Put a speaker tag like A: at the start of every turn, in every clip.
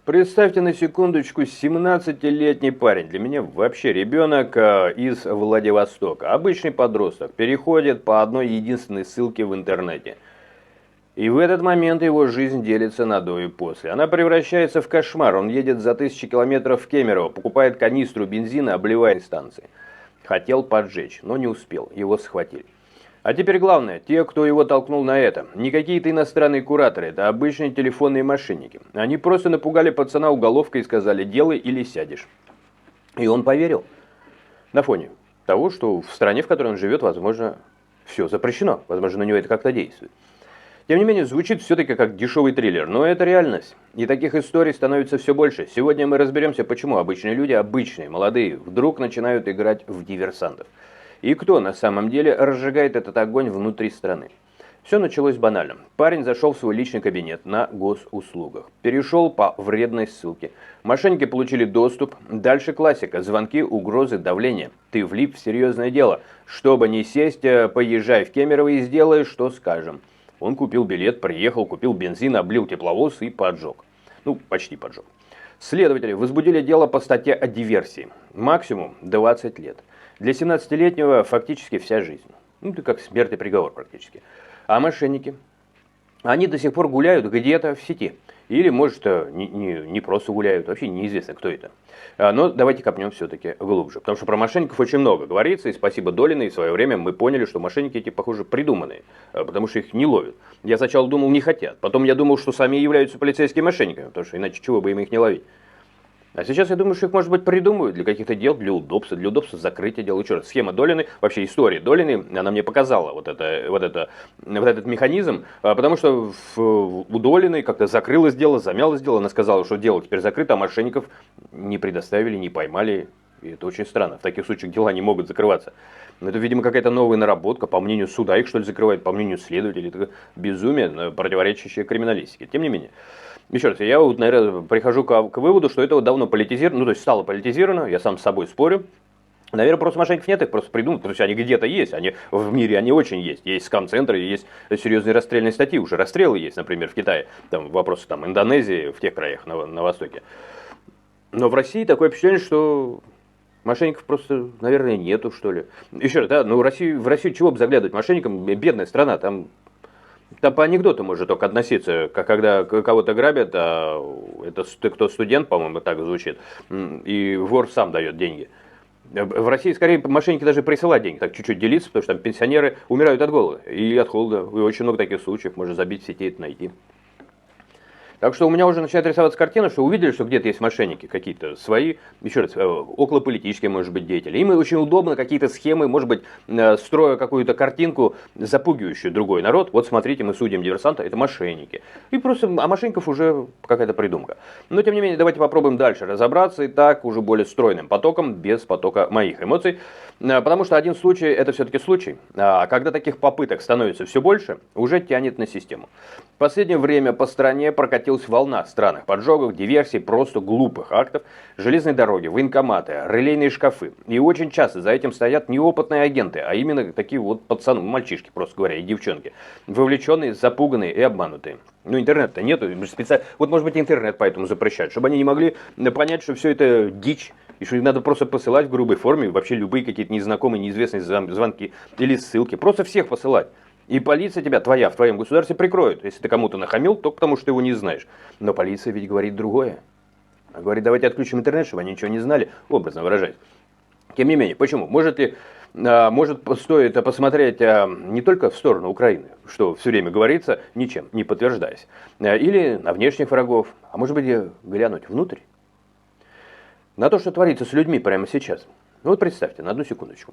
A: Представьте на секундочку 17-летний парень, для меня вообще ребенок из Владивостока, обычный подросток, переходит по одной единственной ссылке в интернете. И в этот момент его жизнь делится на до и после. Она превращается в кошмар, он едет за 1000 километров в Кемерово, покупает канистру бензина, обливает станции. Хотел поджечь, но не успел, его схватили. А теперь главное, те, кто его толкнул на это, не какие-то иностранные кураторы, это обычные телефонные мошенники. Они просто напугали пацана уголовкой и сказали: делай или сядешь. И он поверил. На фоне того, что в стране, в которой он живет, возможно, все запрещено. Возможно, на него это как-то действует. Тем не менее, звучит все-таки как дешевый триллер, но это реальность. И таких историй становится все больше. Сегодня мы разберемся, почему обычные люди, обычные, молодые, вдруг начинают играть в диверсантов. И кто на самом деле разжигает этот огонь внутри страны. Все началось банально. Парень зашел в свой личный кабинет на госуслугах. Перешел по вредной ссылке. Мошенники получили доступ. Дальше классика. Звонки, угрозы, давление. Ты влип в серьезное дело. Чтобы не сесть, поезжай в Кемерово и сделай, что скажем. Он купил билет, приехал, купил бензин, облил тепловоз и поджег. Ну, почти поджег. Следователи возбудили дело по статье о диверсии. Максимум 20 лет. Для 17-летнего фактически вся жизнь. Ну, это как смертный приговор практически. А мошенники? Они до сих пор гуляют где-то в сети. Или, может, не просто гуляют, вообще неизвестно, кто это. Но давайте копнем все-таки глубже. Потому что про мошенников очень много говорится, и спасибо Долиной, в свое время мы поняли, что мошенники эти, похоже, придуманные, потому что их не ловят. Я сначала думал, не хотят, потом я думал, что сами являются полицейскими мошенниками, потому что иначе чего бы им их не ловить. А сейчас я думаю, что их, может быть, придумывают для каких-то дел, для удобства закрытия дел. Еще раз, схема Долиной, вообще история Долиной, она мне показала вот этот механизм, потому что у Долиной как-то закрылось дело, замялось дело, она сказала, что дело теперь закрыто, а мошенников не предоставили, не поймали. И это очень странно, в таких случаях дела не могут закрываться. Но это, видимо, какая-то новая наработка, по мнению суда их, что ли, закрывают, по мнению следователей. Это безумие, противоречащее криминалистике. Тем не менее. Еще раз, я вот, наверное, прихожу к выводу, что это вот давно политизировано, ну, то есть стало политизировано, я сам с собой спорю. Наверное, просто мошенников нет, их просто придумают, потому что они где-то есть, они в мире, они очень есть. Есть скам-центры, есть серьезные расстрельные статьи, уже расстрелы есть, например, в Китае, там вопросы там Индонезии, в тех краях на Востоке. Но в России такое впечатление, что мошенников просто, наверное, нету, что ли. Еще раз, да, ну в Россию чего бы заглядывать мошенникам, бедная страна, там по анекдоту может только относиться, как когда кого-то грабят, а это кто студент, по-моему, так звучит, и вор сам дает деньги. В России скорее мошенники даже присылают деньги, так чуть-чуть делиться, потому что там пенсионеры умирают от голода и от холода. И очень много таких случаев, можно забить в сети это найти. Так что у меня уже начинает рисоваться картина, что увидели, что где-то есть мошенники какие-то свои, еще раз, околополитические, может быть, деятели. Им очень удобно какие-то схемы, может быть, строя какую-то картинку, запугивающую другой народ. Вот смотрите, мы судим диверсанта, это мошенники. И просто, а мошенников уже какая-то придумка. Но, тем не менее, давайте попробуем дальше разобраться и так уже более стройным потоком, без потока моих эмоций. Потому что один случай, это все-таки случай. А когда таких попыток становится все больше, уже тянет на систему. В последнее время по стране прокатилась волна странных поджогов, диверсий, просто глупых актов, железные дороги, военкоматы, релейные шкафы. И очень часто за этим стоят неопытные агенты, а именно такие вот пацаны, мальчишки, просто говоря, и девчонки, вовлеченные, запуганные и обманутые. Ну, интернета-то нету, специально. Вот, может быть, интернет поэтому запрещают, чтобы они не могли понять, что все это дичь, и что их надо просто посылать в грубой форме, вообще любые какие-то незнакомые, неизвестные звонки или ссылки, просто всех посылать. И полиция тебя, твоя, в твоем государстве прикроет, если ты кому-то нахамил, только потому что ты его не знаешь. Но полиция ведь говорит другое. Она говорит, давайте отключим интернет, чтобы они ничего не знали, образно выражаясь. Тем не менее, почему? Может стоит посмотреть не только в сторону Украины, что все время говорится, ничем не подтверждаясь, или на внешних врагов, а может быть глянуть внутрь, на то, что творится с людьми прямо сейчас. Ну вот представьте, на одну секундочку.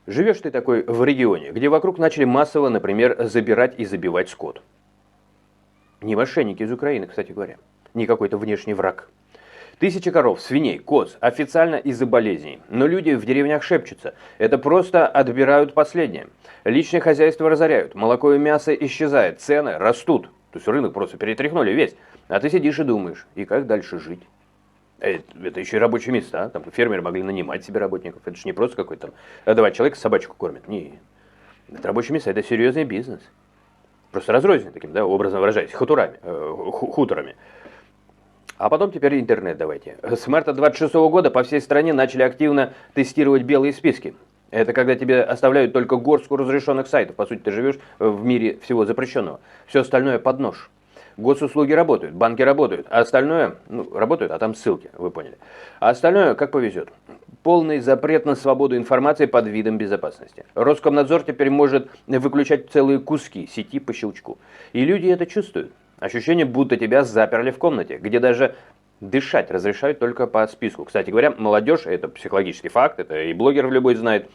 A: Живешь ты такой в регионе, где вокруг начали массово, например, забирать и забивать скот. Не мошенники из Украины, кстати говоря, не какой-то внешний враг. Тысячи коров, свиней, коз, официально из-за болезней. Но люди в деревнях шепчутся. Это просто отбирают последнее. Личное хозяйство разоряют, молоко и мясо исчезает, цены растут. То есть рынок просто перетряхнули весь. А ты сидишь и думаешь, и как дальше жить? Это еще и рабочие места. Там фермеры могли нанимать себе работников. Это же не просто какой-то там 2 человека собачку кормят. Нет. Это рабочие места, это серьезный бизнес. Просто разрозненный таким, да, образно выражаясь, хуторами. А потом теперь интернет давайте. С марта 26 года по всей стране начали активно тестировать белые списки. Это когда тебе оставляют только горстку разрешенных сайтов. По сути, ты живешь в мире всего запрещенного. Все остальное под нож. Госуслуги работают, банки работают, а остальное, работают, а там ссылки, вы поняли. А остальное, как повезет. Полный запрет на свободу информации под видом безопасности. Роскомнадзор теперь может выключать целые куски сети по щелчку. И люди это чувствуют. Ощущение, будто тебя заперли в комнате, где даже дышать разрешают только по списку. Кстати говоря, молодежь, это психологический факт, это и блогеров любой знает,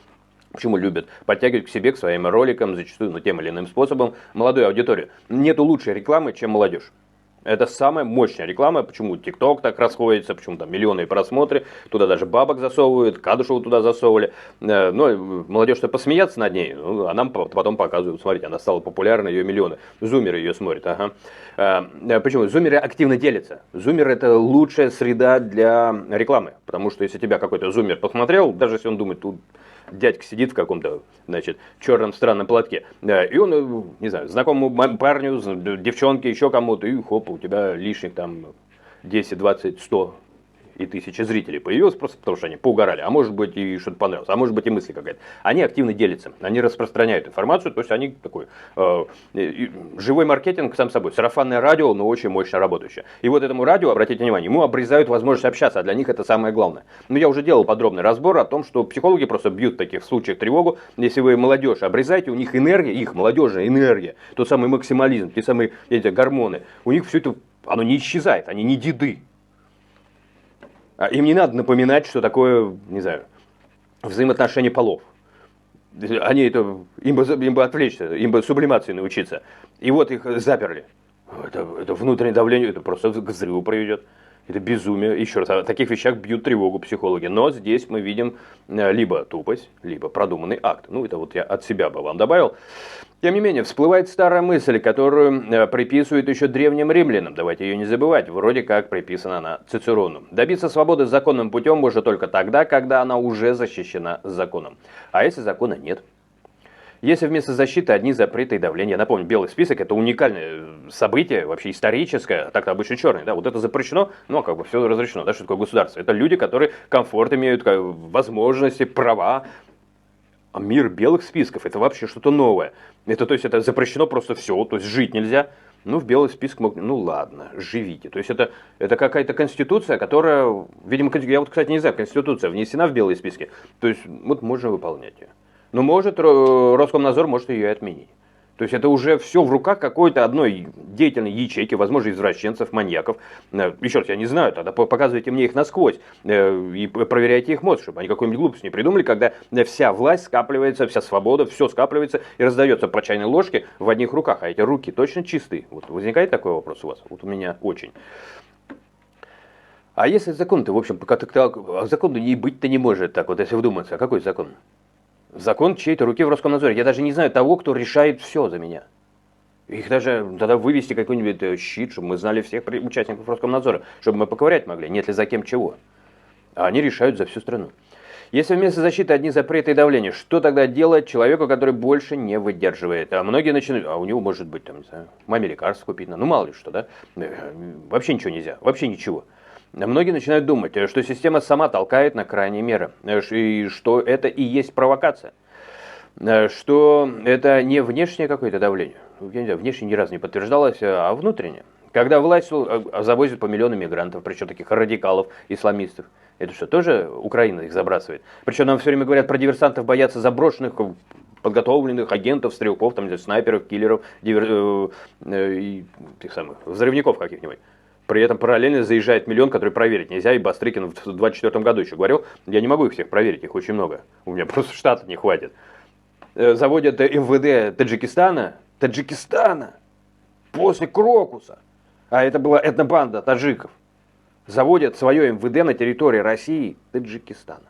A: почему любят подтягивать к себе, к своим роликам, зачастую, тем или иным способом, молодую аудиторию. Нету лучшей рекламы, чем молодежь. Это самая мощная реклама, почему ТикТок так расходится, почему там миллионы просмотры, туда даже бабок засовывают, Кадышеву туда засовывали. Но молодежь-то посмеяться над ней, а нам потом показывают, смотрите, она стала популярной, ее миллионы. Зумеры ее смотрят, ага. Почему? Зумеры активно делятся. Зумер это лучшая среда для рекламы, потому что если тебя какой-то зумер посмотрел, даже если он думает, тут дядька сидит в каком-то, черном странном платке, и он, не знаю, знакомому парню, девчонке, еще кому-то, и хоп, у тебя лишних там 10, 20, 100 и тысячи зрителей появилось, просто потому что они поугорали, а может быть и что-то понравилось, а может быть и мысли какая-то. Они активно делятся, они распространяют информацию, то есть они такой живой маркетинг сам собой, сарафанное радио, но очень мощно работающее. И вот этому радио, обратите внимание, ему обрезают возможность общаться, а для них это самое главное. Но я уже делал подробный разбор о том, что психологи просто бьют в таких случаях тревогу, если вы молодежь обрезаете, у них энергия, их молодежная энергия, тот самый максимализм, те самые эти гормоны, у них все это, оно не исчезает, они не деды. Им не надо напоминать, что такое, не знаю, взаимоотношения полов. Им бы отвлечься, им бы сублимации научиться. И вот их заперли. Это внутреннее давление, это просто к взрыву приведет. Это безумие. Еще раз, о таких вещах бьют тревогу психологи. Но здесь мы видим либо тупость, либо продуманный акт. Это вот я от себя бы вам добавил. Тем не менее, всплывает старая мысль, которую приписывают еще древним римлянам. Давайте ее не забывать. Вроде как приписана она Цицерону. Добиться свободы законным путем можно только тогда, когда она уже защищена законом. А если закона нет? Если вместо защиты одни запреты и давление, я напомню, белый список это уникальное событие, вообще историческое, так-то обычно черный, да, вот это запрещено, все разрешено, да, что такое государство? Это люди, которые комфорт имеют, возможности, права. А мир белых списков это вообще что-то новое. То есть это запрещено просто все, то есть жить нельзя. В белый список ладно, живите. То есть это какая-то конституция, которая, видимо, я кстати, не знаю, конституция внесена в белые списки. То есть можно выполнять ее. Но может Роскомнадзор может ее и отменить. То есть это уже все в руках какой-то одной деятельной ячейки, возможно, извращенцев, маньяков. Еще раз, я не знаю, тогда показывайте мне их насквозь и проверяйте их мозг, чтобы они какую-нибудь глупость не придумали, когда вся власть скапливается, вся свобода, все скапливается и раздается по чайной ложке в одних руках. А эти руки точно чистые. Возникает такой вопрос у вас? У меня очень. А если закон-то, в общем, закон и быть-то не может так, если вдуматься, а какой закон? Закон чьей-то руки в Роскомнадзоре. Я даже не знаю того, кто решает все за меня. Их даже тогда вывести какой-нибудь щит, чтобы мы знали всех участников Роскомнадзора, чтобы мы поковырять могли, нет ли за кем чего. А они решают за всю страну. Если вместо защиты одни запреты и давление, что тогда делать человеку, который больше не выдерживает? А многие начинают, а у него может быть, не знаю, маме лекарства купить, мало ли что, да? Вообще ничего нельзя, вообще ничего. Многие начинают думать, что система сама толкает на крайние меры, и что это и есть провокация, что это не внешнее какое-то давление, я не знаю, внешне ни разу не подтверждалось, а внутреннее. Когда власть завозит по миллиону мигрантов, причем таких радикалов, исламистов, это что, тоже Украина их забрасывает? Причем нам все время говорят про диверсантов, боятся заброшенных, подготовленных агентов, стрелков, снайперов, киллеров, взрывников каких-нибудь. При этом параллельно заезжает миллион, который проверить нельзя, и Бастрыкин в 2024 году еще говорил, я не могу их всех проверить, их очень много, у меня просто штата не хватит. Заводят МВД Таджикистана, после Крокуса, а это была этнобанда таджиков, заводят свое МВД на территории России, Таджикистана.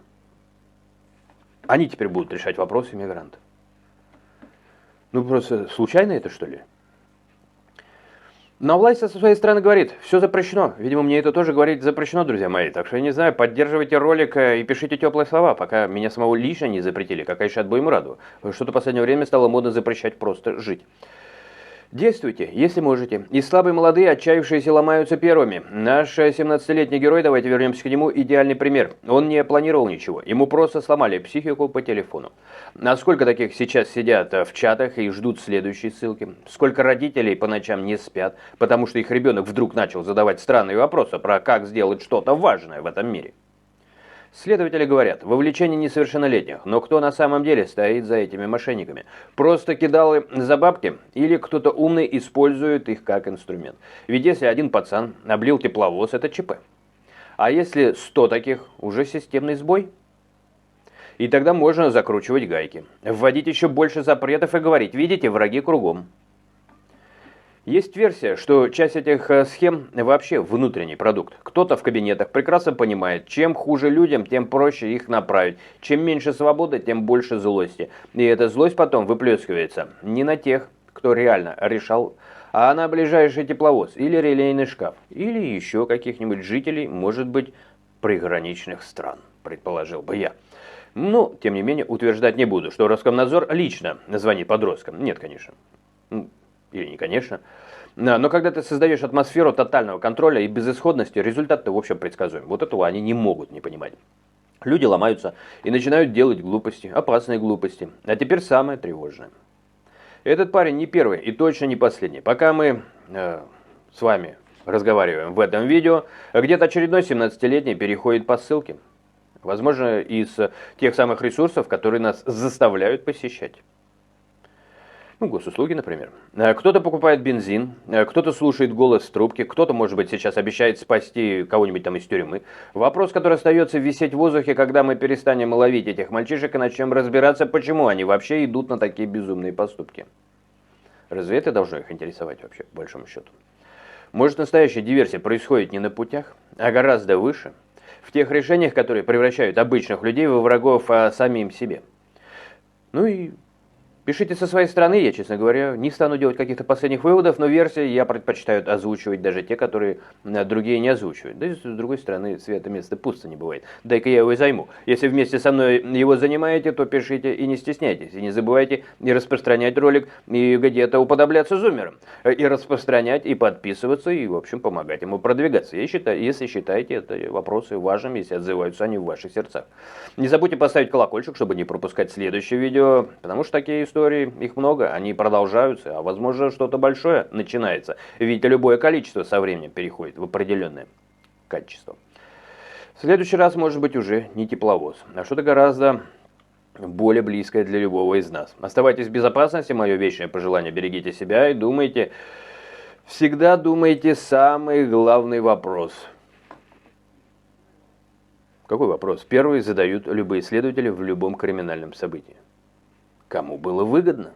A: Они теперь будут решать вопросы мигрантов. Просто случайно это, что ли? Но власть со своей стороны говорит, все запрещено. Видимо, мне это тоже говорить запрещено, друзья мои. Так что я не знаю, поддерживайте ролик и пишите теплые слова, пока меня самого лично не запретили, как Айшат Буймураду. Что-то в последнее время стало модно запрещать просто жить. Действуйте, если можете. И слабые молодые, отчаявшиеся ломаются первыми. Наш 17-летний герой, давайте вернемся к нему, идеальный пример. Он не планировал ничего, ему просто сломали психику по телефону. А сколько таких сейчас сидят в чатах и ждут следующей ссылки? Сколько родителей по ночам не спят, потому что их ребенок вдруг начал задавать странные вопросы про как сделать что-то важное в этом мире? Следователи говорят, вовлечение несовершеннолетних, но кто на самом деле стоит за этими мошенниками? Просто кидалы за бабки или кто-то умный использует их как инструмент? Ведь если один пацан облил тепловоз, это ЧП. А если 100 таких, уже системный сбой? И тогда можно закручивать гайки, вводить еще больше запретов и говорить, видите, враги кругом. Есть версия, что часть этих схем вообще внутренний продукт. Кто-то в кабинетах прекрасно понимает, чем хуже людям, тем проще их направить. Чем меньше свободы, тем больше злости. И эта злость потом выплескивается не на тех, кто реально решал, а на ближайший тепловоз или релейный шкаф. Или еще каких-нибудь жителей, может быть, приграничных стран, предположил бы я. Но, тем не менее, утверждать не буду, что Роскомнадзор лично звонит подросткам. Нет, конечно. Или не конечно. Но когда ты создаешь атмосферу тотального контроля и безысходности, результат-то в общем предсказуем. Вот этого они не могут не понимать. Люди ломаются и начинают делать глупости, опасные глупости. А теперь самое тревожное. Этот парень не первый и точно не последний. Пока мы с вами разговариваем в этом видео, где-то очередной 17-летний переходит по ссылке. Возможно, из тех самых ресурсов, которые нас заставляют посещать. Ну, госуслуги, например. Кто-то покупает бензин, кто-то слушает голос в трубке, кто-то, может быть, сейчас обещает спасти кого-нибудь там из тюрьмы. Вопрос, который остается висеть в воздухе, когда мы перестанем ловить этих мальчишек и начнем разбираться, почему они вообще идут на такие безумные поступки. Разве это должно их интересовать вообще, по большому счету? Может, настоящая диверсия происходит не на путях, а гораздо выше, в тех решениях, которые превращают обычных людей во врагов самим себе. Ну и... Пишите со своей стороны, я, честно говоря, не стану делать каких-то последних выводов, но версии я предпочитаю озвучивать даже те, которые другие не озвучивают. Да и с другой стороны, свято место пусто не бывает. Дай-ка я его и займу. Если вместе со мной его занимаете, то пишите и не стесняйтесь. И не забывайте и распространять ролик, и где-то уподобляться зумерам. И распространять, и подписываться, и, в общем, помогать ему продвигаться. Если считаете это вопросы важными, если отзываются они в ваших сердцах. Не забудьте поставить колокольчик, чтобы не пропускать следующее видео, потому что такие истории, их много, они продолжаются, а возможно что-то большое начинается. Ведь любое количество со временем переходит в определенное качество. В следующий раз может быть уже не тепловоз, а что-то гораздо более близкое для любого из нас. Оставайтесь в безопасности, мое вечное пожелание, берегите себя и думайте, всегда думайте самый главный вопрос. Какой вопрос? Первый задают любые следователи в любом криминальном событии. Кому было выгодно?